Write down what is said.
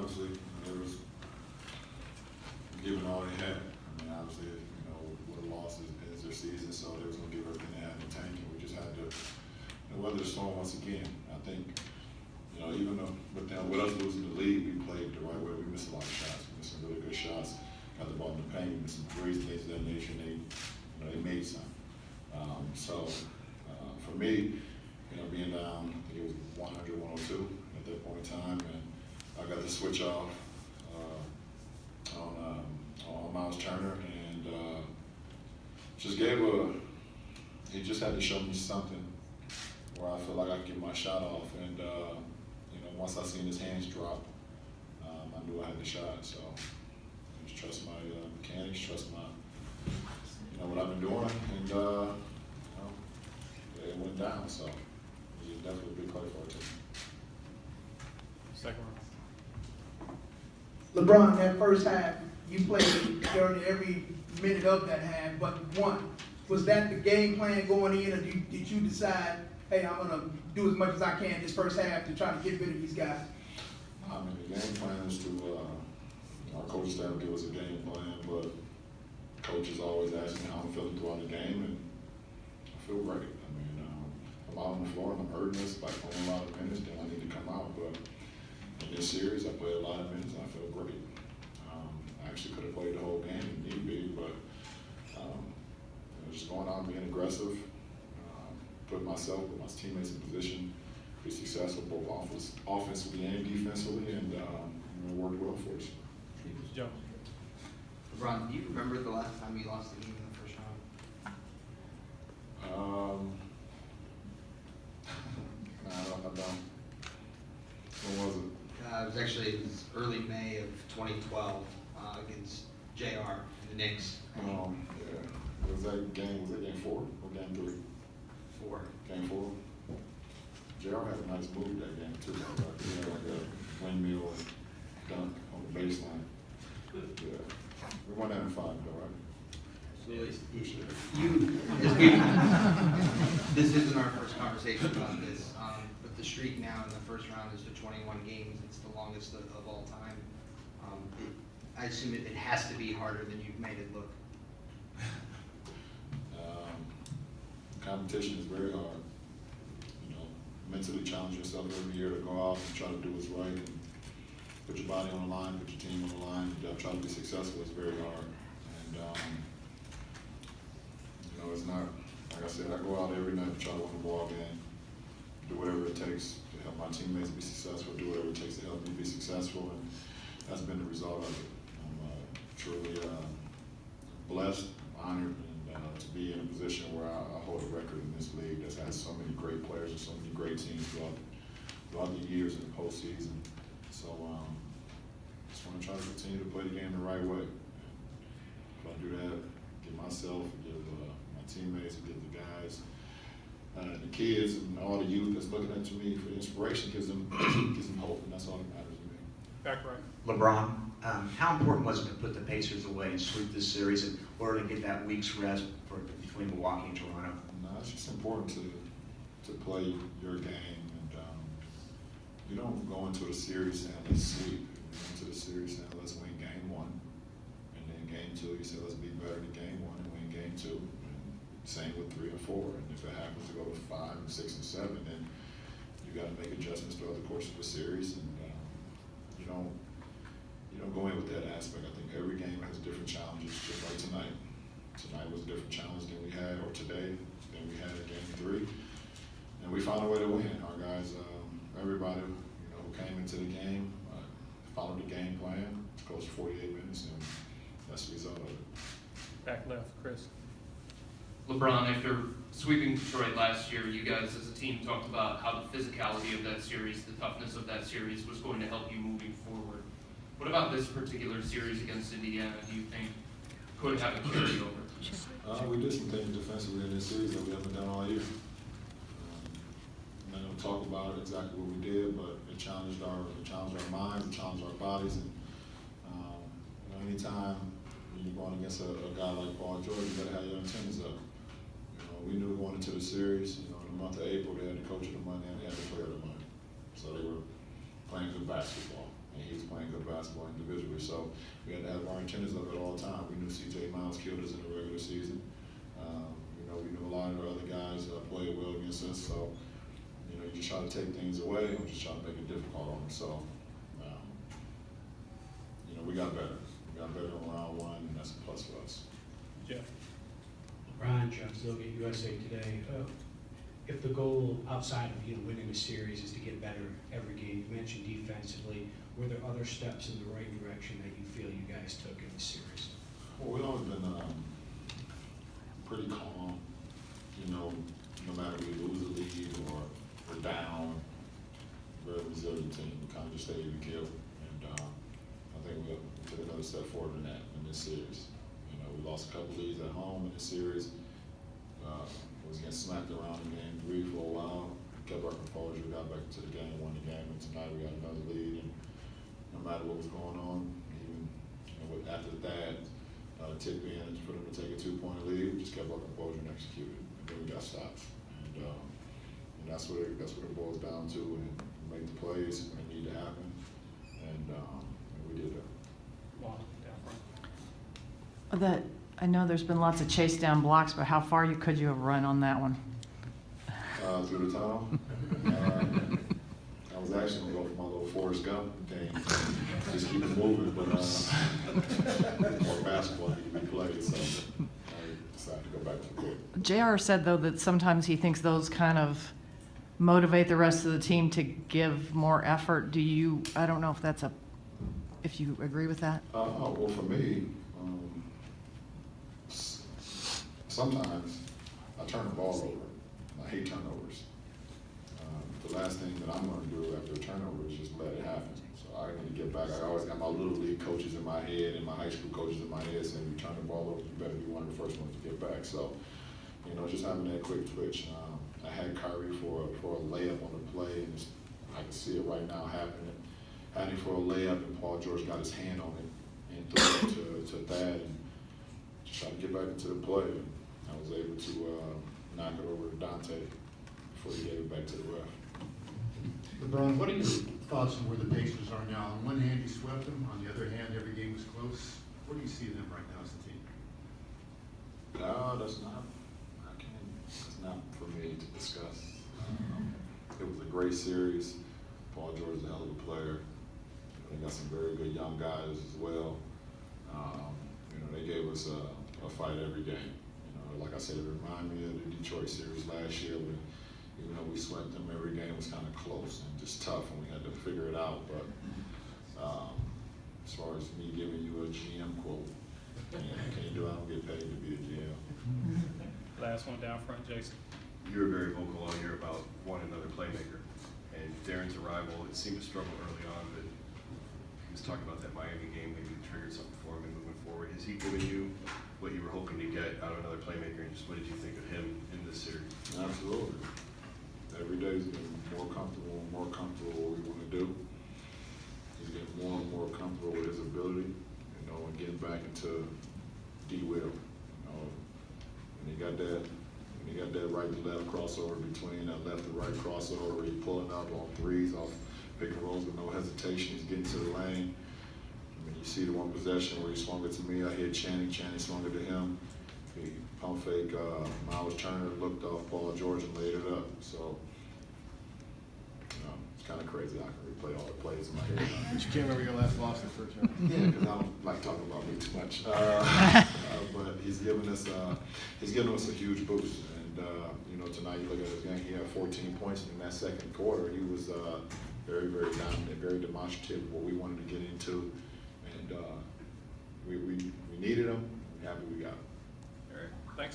obviously, they was giving all they had. I mean, obviously, with a loss is their season, so they was going to give everything they had in the tank, and we just had to weather the storm once again. I think, even though with us losing the league, we played the right way. We missed a lot of shots. We missed some really good shots. Got the ball in the paint. We missed some threes, things of that nature. They made some. For me, being down, I think it was 100, 102 at that point in time, and I got the switch off on Miles Turner, and he just had to show me something where I feel like I could get my shot off, and once I seen his hands drop, I knew I had the shot. So just trust my mechanics, trust my what I've been doing, and it went down. So it was definitely a big play for our team. Second round. LeBron, that first half, you played during every minute of that half, but won. Was that the game plan going in, or did you decide, hey, I'm going to do as much as I can this first half to try to get rid of these guys? I mean, the game plan is to, our coaching staff give us a game plan, but coaches always ask me how I'm feeling throughout the game, and I feel great. I mean, I'm out on the floor and I'm hurting this, like playing a lot of minutes, then I need to come out. But in this series, I played a lot of minutes and I feel great. I actually could have played the whole game if need be, but just going out and being aggressive, put myself with my teammates in position to be successful both offensively and defensively, and it worked well for us. Joe. LeBron, do you remember the last time you lost the game in the first round? I don't. When was it? It was actually early May of 2012 against JR and the Knicks. Yeah. Was that game 4 or game 3? 4. Game 4. JR had a nice move that game too. He had like a windmill and dunk on the baseline. Yeah. We won that in 5 though, right? This isn't our first conversation about this, but the streak now in the first round is to 21 games. It's the longest of all time. I assume it has to be harder than you've made it look. Competition is very hard. Mentally challenge yourself every year to go out and try to do what's right and put your body on the line, put your team on the line, and try to be successful. It's very hard. And it's not, like I said, I go out every night to try to win the ball game, do whatever it takes to help my teammates be successful, do whatever it takes to help me be successful, and that's been the result of it. I'm truly blessed, honored, and to be in a position where I hold a record in this league that's had so many great players and so many great teams throughout the years in the postseason. So just want to try to continue to play the game the right way. And if I do that, give myself, give my teammates, give the guys, the kids, and all the youth that's looking up to me for inspiration, gives them hope, and that's all that matters to me. Back right. LeBron, how important was it to put the Pacers away and sweep this series in order to get that week's rest between Milwaukee and Toronto? No, it's just important to play your game, and you don't go into a series saying let's sweep. You go into the series saying let's win game 1, and then game 2 you say let's be better than game 1 and win game 2. And same with 3 and 4, and if it happens to go to 5 and 6 and 7, then you got to make adjustments throughout the course of the series, and you don't go in with that aspect. I think every game has different challenges, just like tonight. Tonight was a different challenge than we had, or today, than we had in game 3. And we found a way to win. Our guys, everybody, who came into the game, followed the game plan. It's close to 48 minutes, and that's the result of it. Back left, Chris. LeBron, after sweeping Detroit last year, you guys as a team talked about how the physicality of that series, the toughness of that series was going to help you moving forward. What about this particular series against Indiana do you think could have a carryover? We did some things defensively in this series that we haven't done all year. I'm not going to talk about exactly what we did, but it challenged our minds, it challenged our bodies, and anytime when you're going against a guy like Paul George, you got to have your antennas up. We knew going into the series, in the month of April, they had the coach of the month and they had the player of the month. So they were playing good basketball, and he was playing playing good basketball individually. So we had to have our antennas up at all times. We knew C.J. Miles killed us in the regular season. We knew a lot of our other guys played well against us. So, you just try to take things away and just try to make it difficult on them. So, we got better. We got better in round one, and that's a plus for us. Jeff. LeBron James, Zilgate, USA Today. If the goal outside of winning a series is to get better every game, you mentioned defensively, were there other steps in the right direction that you feel you guys took in the series? Well, we've always been pretty calm. No matter we lose a lead or we're down, very resilient team. We kind of just stay even keel, and I think we took another step forward in that in this series. We lost a couple leads at home in this series. Was getting smacked around in game 3 for a while. Kept our composure, got back to the game, won the game, and tonight we got another lead. And no matter what was going on, even after that, tip in for them to take a 2-point lead, we just kept our composure and executed. And then we got stops. And that's what it boils down to. And make the plays when they need to happen. And we did that. Wow, down front. I know there's been lots of chase down blocks, but how far could you have run on that one? Through the tunnel. I was actually going to go for my little Forrest Gump thing. Just keep it moving, but more basketball need to be played, so I decided to go back to the court. JR said, though, that sometimes he thinks those kind of motivate the rest of the team to give more effort. I don't know if you agree with that? Well, for me, sometimes I turn the ball over. I hate turnovers. The last thing that I'm going to do after a turnover is just let it happen. So I need to get back. I always got my little league coaches in my head and my high school coaches in my head saying, you turn the ball over, you better be one of the first ones to get back. So, just having that quick twitch. I had Kyrie for a layup on the play, and I can see it right now happening. Had him for a layup, and Paul George got his hand on it and threw it to Thad, and just tried to get back into the play. And I was able to knock it over to Dante before he gave it back to the ref. LeBron, what are your thoughts on where the Pacers are now? On one hand, you swept them. On the other hand, every game was close. Where do you see them right now as a team? No, that's not for me to discuss. It was a great series. Paul George is a hell of a player. They got some very good young guys as well. They gave us a fight every game. Like I said, it reminded me of the Detroit series last year when, even though we swept them, every game was kind of close and just tough, and we had to figure it out. But as far as me giving you a GM quote, I don't get paid to be a GM. Last one down front, Jason. You were very vocal all year about wanting another playmaker. And Darren's arrival, it seemed to struggle early on, but he was talking about that Miami game, maybe triggered something for him and moving forward. Has he given you what you were hoping to get out of another playmaker, and just what did you think of him in this series? Absolutely. Every day he's getting more comfortable and more comfortable with what we want to do. He's getting more and more comfortable with his ability, and getting back into D-Will. And he got that right to left crossover between that left to right crossover where he's pulling up on threes off pick and rolls with no hesitation. He's getting to the lane. You see the one possession where he swung it to me. I hit Channing swung it to him. He pump fake, Miles Turner looked off Paul George and laid it up. So, it's kind of crazy. I can replay all the plays in my head. But you can't remember your last loss in the first round. Yeah, because I don't like talking about me too much. But he's given us a huge boost. And tonight you look at his game. He had 14 points in that second quarter. He was very, very dominant, very demonstrative of what we wanted to get into.